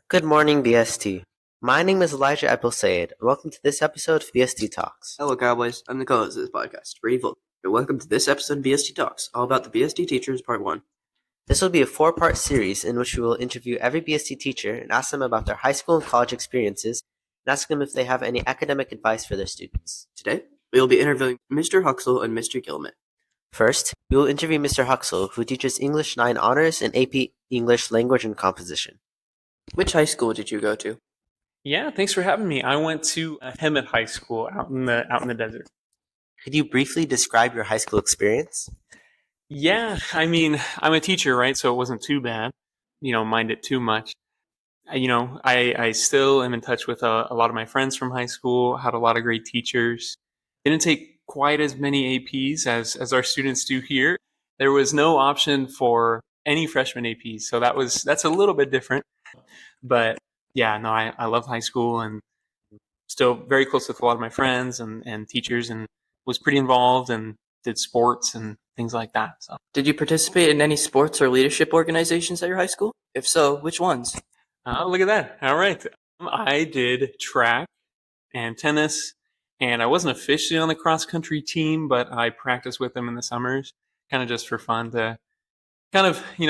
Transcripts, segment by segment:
Good morning, BST. My name is Elijah Abdul Sayed, and welcome to this episode of BST Talks. Hello, Cowboys. I'm the co-host of this podcast, Brady Fulton. And welcome to this episode of BST Talks, all about the BST Teachers, Part 1. This will be a 4-part series in which we will interview every BST teacher and ask them about their high school and college experiences and ask them if they have any academic advice for their students. Today, we will be interviewing Mr. Huxell and Mr. Gilman. First, we will interview Mr. Huxell, who teaches English 9 Honors and AP English Language and Composition. Which high school did you go to? Yeah, thanks for having me. I went to Hemet High School out in the desert. Could you briefly describe your high school experience? Yeah, I mean, I'm a teacher, right? So it wasn't too bad. Mind it too much. I still am in touch with a lot of my friends from high school. Had a lot of great teachers. Didn't take quite as many APs as our students do here. There was no option for any freshman APs, so that's a little bit different. But yeah, no, I love high school and still very close with a lot of my friends and teachers, and was pretty involved and did sports and things like that. So, Did you participate in any sports or leadership organizations at your high school? If so, which ones? look at that. All right. I did track and tennis, and I wasn't officially on the cross country team, but I practiced with them in the summers, kind of just for fun to kind of, hang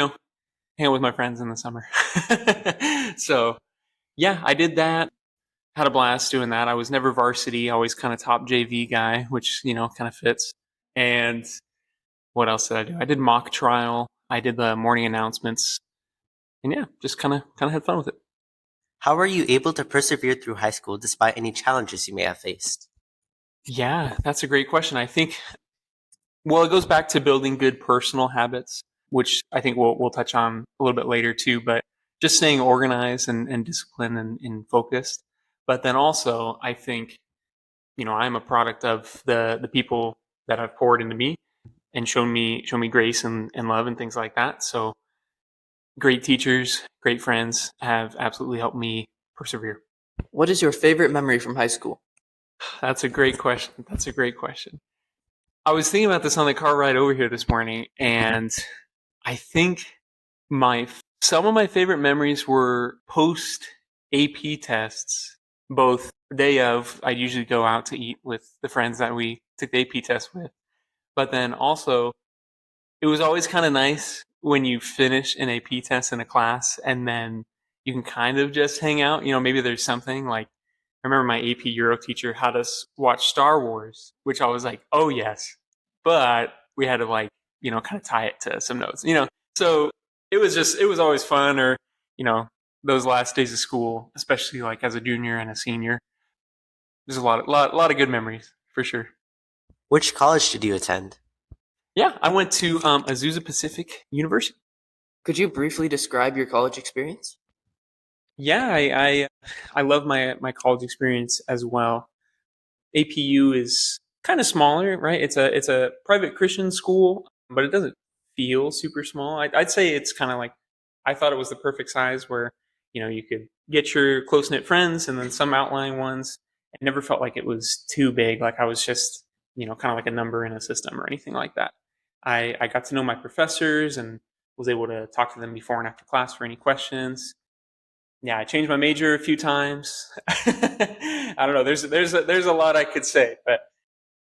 out with my friends in the summer. So, yeah, I did that. Had a blast doing that. I was never varsity, always kind of top JV guy, which, kind of fits. And what else did I do? I did mock trial. I did the morning announcements. And yeah, just kind of had fun with it. How were you able to persevere through high school despite any challenges you may have faced? Yeah, that's a great question. I think, well, it goes back to building good personal habits, which I think we'll touch on a little bit later too, but just staying organized and disciplined and focused. But then also, I think, I'm a product of the people that have poured into me and shown me grace and love and things like that. So great teachers, great friends have absolutely helped me persevere. What is your favorite memory from high school? That's a great question. I was thinking about this on the car ride over here this morning, and I think some of my favorite memories were post AP tests. Both day of, I'd usually go out to eat with the friends that we took the AP test with. But then also, it was always kind of nice when you finish an AP test in a class and then you can kind of just hang out. Maybe there's something like, I remember my AP Euro teacher had us watch Star Wars, which I was like, oh yes. But we had to kind of tie it to some notes, So it was always fun, or, those last days of school, especially like as a junior and a senior. There's a lot of good memories for sure. Which college did you attend? Yeah, I went to Azusa Pacific University. Could you briefly describe your college experience? Yeah, I love my college experience as well. APU is kind of smaller, right? It's a private Christian school, but it doesn't feel super small. I'd say it's kind of like, I thought it was the perfect size where you could get your close knit friends and then some outlying ones. It never felt like it was too big, like I was just kind of like a number in a system or anything like that. I got to know my professors and was able to talk to them before and after class for any questions. Yeah, I changed my major a few times. I don't know. There's a lot I could say, but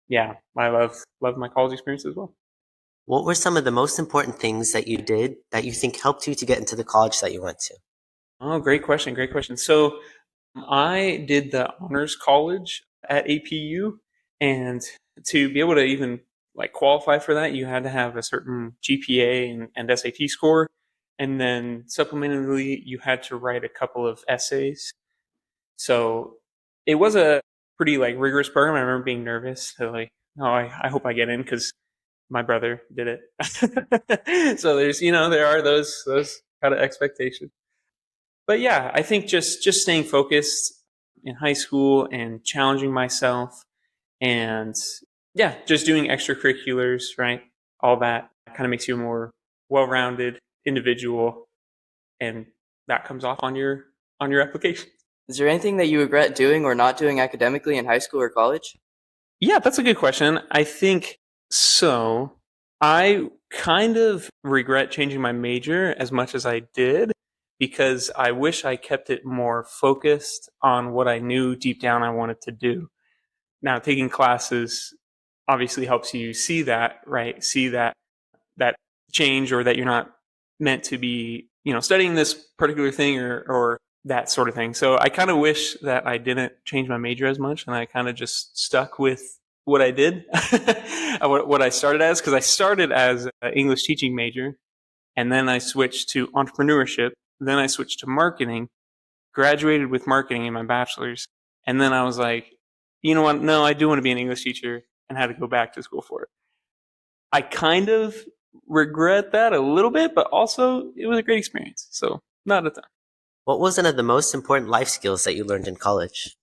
yeah, I love my college experience as well. What were some of the most important things that you did that you think helped you to get into the college that you went to? Oh, great question. So I did the honors college at APU, and to be able to even qualify for that, you had to have a certain GPA and SAT score. And then supplementally, you had to write a couple of essays. So it was a pretty rigorous program. I remember being nervous. So I hope I get in because my brother did it. So there are those kind of expectations. But yeah, I think just staying focused in high school and challenging myself, and yeah, just doing extracurriculars, right? All that kind of makes you a more well-rounded individual, and that comes off on your application. Is there anything that you regret doing or not doing academically in high school or college? Yeah, that's a good question. I think so. I kind of regret changing my major as much as I did, because I wish I kept it more focused on what I knew deep down I wanted to do. Now, taking classes obviously helps you see that, right? See that change, or that you're not meant to be, studying this particular thing, or that sort of thing. So I kind of wish that I didn't change my major as much, and I kind of just stuck with what I did, what I started as, because I started as an English teaching major, and then I switched to entrepreneurship. Then I switched to marketing, graduated with marketing in my bachelor's, and then I was like, you know what? No, I do want to be an English teacher, and had to go back to school for it. I kind of regret that a little bit, but also it was a great experience. So not a ton. What was one of the most important life skills that you learned in college?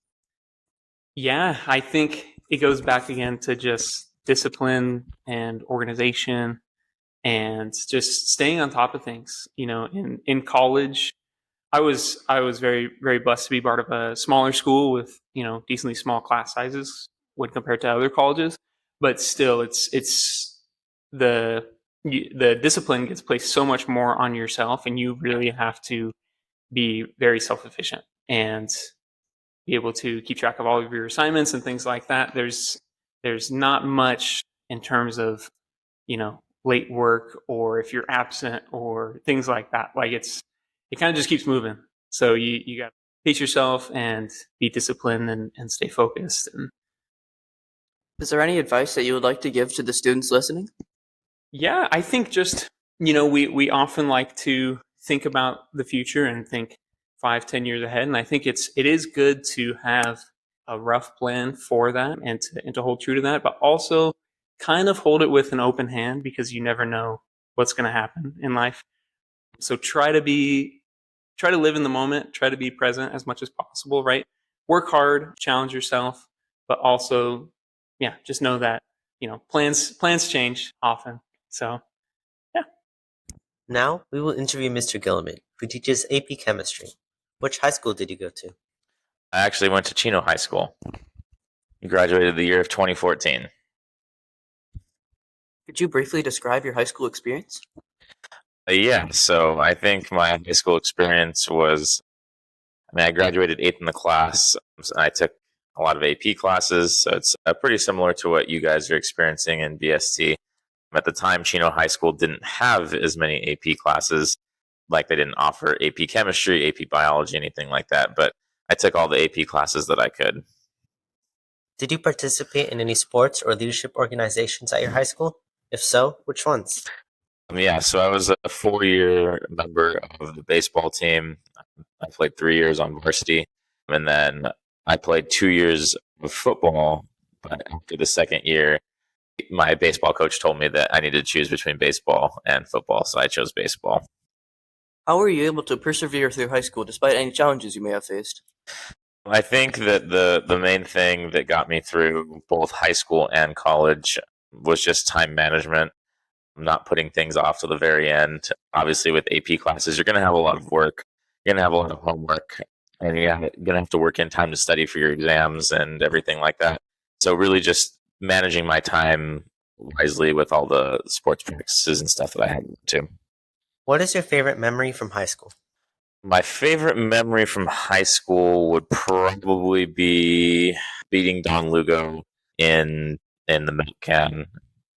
Yeah, I think it goes back again to just discipline and organization and just staying on top of things. In college, I was very, very blessed to be part of a smaller school with, decently small class sizes when compared to other colleges. But still, it's the discipline gets placed so much more on yourself, and you really have to be very self-efficient and be able to keep track of all of your assignments and things like that. There's not much in terms of, late work, or if you're absent, or things like that. Like it kind of just keeps moving. So you got to pace yourself and be disciplined, and stay focused. And Is there any advice that you would like to give to the students listening? yeah, I think just, we often like to think about the future and think 5-10 years ahead. And I think it is good to have a rough plan for that, and to hold true to that, but also kind of hold it with an open hand, because you never know what's going to happen in life. So try to live in the moment, try to be present as much as possible, right? Work hard, challenge yourself, but also, yeah, just know that, plans change often. So, yeah. Now, we will interview Mr. Gilliman, who teaches AP Chemistry. Which high school did you go to? I actually went to Chino High School. Graduated the year of 2014. Could you briefly describe your high school experience? Yeah, so I think my high school experience was, I graduated 8th in the class, and I took a lot of AP classes, so it's pretty similar to what you guys are experiencing in BST. At the time, Chino High School didn't have as many AP classes, like they didn't offer AP Chemistry, AP Biology, anything like that, but I took all the AP classes that I could. Did you participate in any sports or leadership organizations at your high school? If so, which ones? Yeah, so I was a 4-year member of the baseball team. I played 3 years on varsity, and then I played 2 years of football. But after the second year, my baseball coach told me that I needed to choose between baseball and football, so I chose baseball. How were you able to persevere through high school despite any challenges you may have faced? I think that the main thing that got me through both high school and college was just time management, not putting things off to the very end. Obviously, with AP classes, you're going to have a lot of work. You're going to have a lot of homework, and you're going to have to work in time to study for your exams and everything like that. So really just managing my time wisely with all the sports practices and stuff that I had to. What is your favorite memory from high school? My favorite memory from high school would probably be beating Don Lugo in the milk can.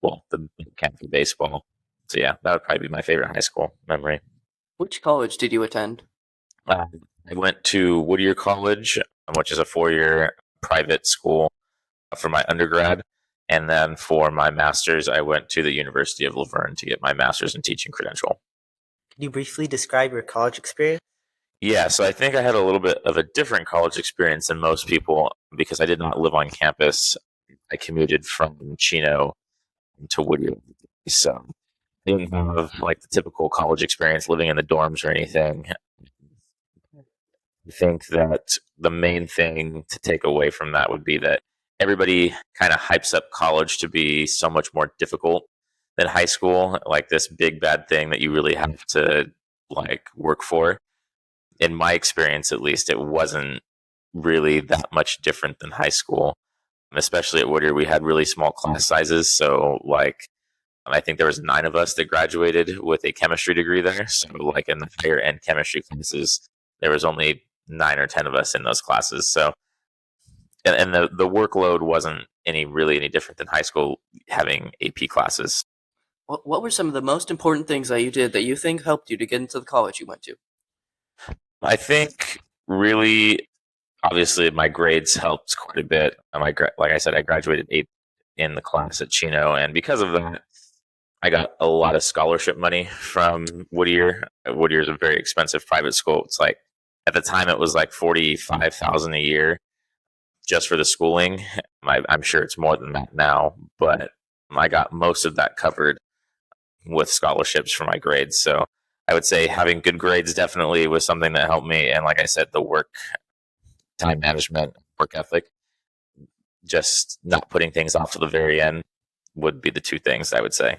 Well, the milk can for baseball. So yeah, that would probably be my favorite high school memory. Which college did you attend? I went to Whittier College, which is a 4-year private school for my undergrad. And then for my master's, I went to the University of Laverne to get my master's in teaching credential. Can you briefly describe your college experience? Yeah, so I think I had a little bit of a different college experience than most people because I did not live on campus. I commuted from Chino to Whittier. So I didn't have like the typical college experience living in the dorms or anything. I think that the main thing to take away from that would be that everybody kind of hypes up college to be so much more difficult than high school, like this big bad thing that you really have to like work for. In my experience, at least, it wasn't really that much different than high school. Especially at Whittier, we had really small class sizes, so like I think there was 9 of us that graduated with a chemistry degree there. So like in the higher end chemistry classes, there was only 9 or 10 of us in those classes. So and the workload wasn't any different than high school having AP classes. What were some of the most important things that you did that you think helped you to get into the college you went to? I think really, obviously, my grades helped quite a bit. Like I said, I graduated 8th in the class at Chino, and because of that, I got a lot of scholarship money from Whittier. Whittier is a very expensive private school. It's like at the time it was like $45,000 a year just for the schooling. I'm sure it's more than that now, but I got most of that covered with scholarships for my grades. So I would say having good grades definitely was something that helped me. And like I said, the work, time management, work ethic, just not putting things off to the very end would be the 2 things I would say.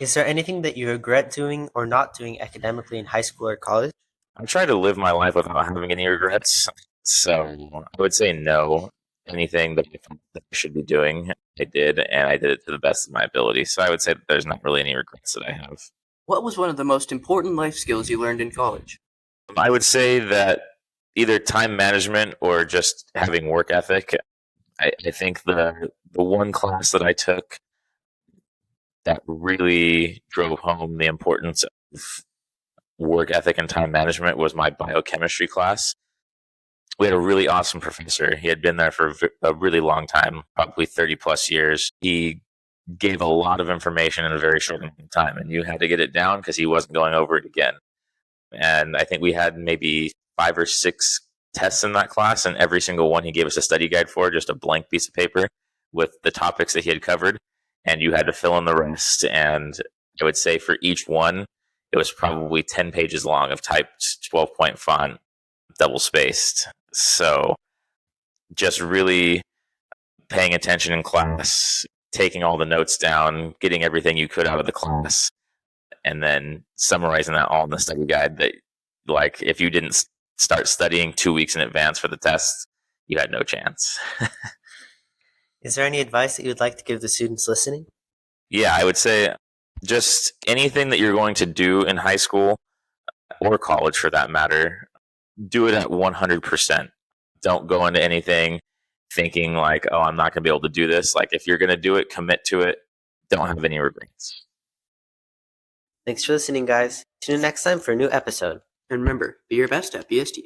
Is there anything that you regret doing or not doing academically in high school or college? I'm trying to live my life without having any regrets. So I would say no. Anything that I thought that I should be doing, I did, and I did it to the best of my ability. So I would say that there's not really any regrets that I have. What was one of the most important life skills you learned in college? I would say that either time management or just having work ethic. I think the one class that I took that really drove home the importance of work ethic and time management was my biochemistry class. We had a really awesome professor. He had been there for a really long time, probably 30 plus years. He gave a lot of information in a very short amount of time, and you had to get it down because he wasn't going over it again. And I think we had maybe 5 or 6 tests in that class, and every single one he gave us a study guide for, just a blank piece of paper with the topics that he had covered, and you had to fill in the rest. And I would say for each one, it was probably 10 pages long of typed 12-point font, double spaced. So just really paying attention in class, taking all the notes down, getting everything you could out of the class, and then summarizing that all in the study guide that, like, if you didn't start studying 2 weeks in advance for the test, you had no chance. Is there any advice that you would like to give the students listening? Yeah, I would say just anything that you're going to do in high school or college for that matter, do it at 100%. Don't go into anything thinking like, oh, I'm not going to be able to do this. Like, if you're going to do it, commit to it. Don't have any regrets. Thanks for listening, guys. Tune in next time for a new episode. And remember, be your best at BST.